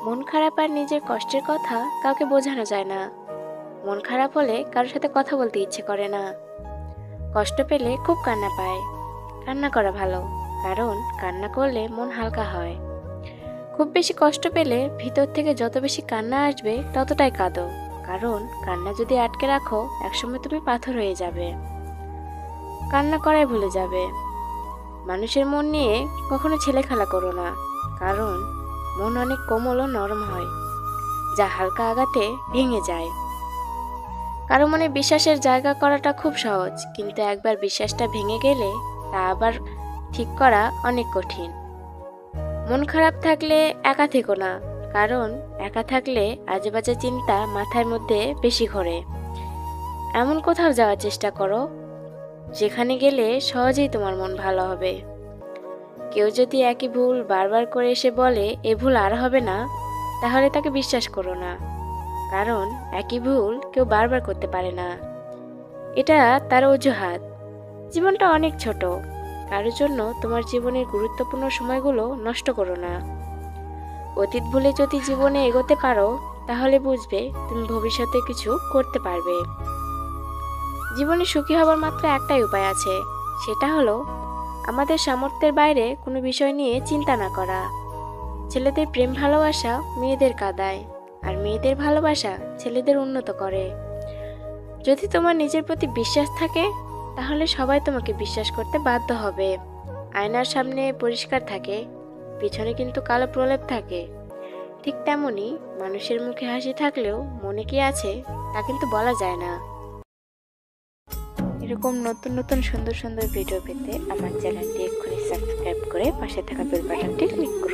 মন খারাপ আর নিজের কষ্টের কথা কাউকে বোঝানো যায় না। মন খারাপ হলে কারোর সাথে কথা বলতে ইচ্ছে করে না। কষ্ট পেলে খুব কান্না পায়। কান্না করা ভালো, কারণ কান্না করলে মন হালকা হয়। খুব বেশি কষ্ট পেলে ভিতর থেকে যত বেশি কান্না আসবে ততটাই কাঁদো, কারণ কান্না যদি আটকে রাখো একসময় তুমি পাথর হয়ে যাবে। কান্না করাই ভুলে যাবে। মানুষের মন নিয়ে কখনো ছেলেখেলা করো না, কারণ মন অনেক কোমল ও নরম হয়, যা হালকা আঘাতে ভেঙে যায়। কারো মনে বিশ্বাসের জায়গা করাটা খুব সহজ, কিন্তু একবার বিশ্বাসটা ভেঙে গেলে তা আবার ঠিক করা অনেক কঠিন। মন খারাপ থাকলে একা থেকো না, কারণ একা থাকলে আজেবাজে চিন্তা মাথার মধ্যে বেশি ঘোরে। এমন কোথাও যাওয়ার চেষ্টা করো যেখানে গেলে সহজেই তোমার মন ভালো হবে। কেউ যদি একই ভুল বারবার করে এসে বলে এ ভুল আর হবে না, তাহলে তাকে বিশ্বাস করো না, কারণ একই ভুল কেউ বারবার করতে পারে না। এটা তার অজুহাত। জীবনটা অনেক ছোট, কারোর জন্য তোমার জীবনের গুরুত্বপূর্ণ সময়গুলো নষ্ট করো না। অতীত ভুলে যদি জীবনে এগোতে পারো, তাহলে বুঝবে তুমি ভবিষ্যতে কিছু করতে পারবে। জীবনে সুখী হবার মাত্র একটাই উপায় আছে, সেটা হলো আমাদের সামর্থ্যের বাইরে কোনো বিষয় নিয়ে চিন্তা না করা। ছেলেদের প্রেম ভালোবাসা মেয়েদের কাঁদায়, আর মেয়েদের ভালোবাসা ছেলেদের উন্নত করে। যদি তোমার নিজের প্রতি বিশ্বাস থাকে, তাহলে সবাই তোমাকে বিশ্বাস করতে বাধ্য হবে। আয়নার সামনে পরিষ্কার থাকে, পিছনে কিন্তু কালো প্রলেপ থাকে। ঠিক তেমনি মানুষের মুখে হাসি থাকলেও মনে কি আছে তা কিন্তু বলা যায় না। এরকম নতুন নতুন সুন্দর সুন্দর ভিডিও পেতে আমার চ্যানেলটি এক্ষুনি সাবস্ক্রাইব করে পাশে থাকা বেল বাটনটি ক্লিক করুন।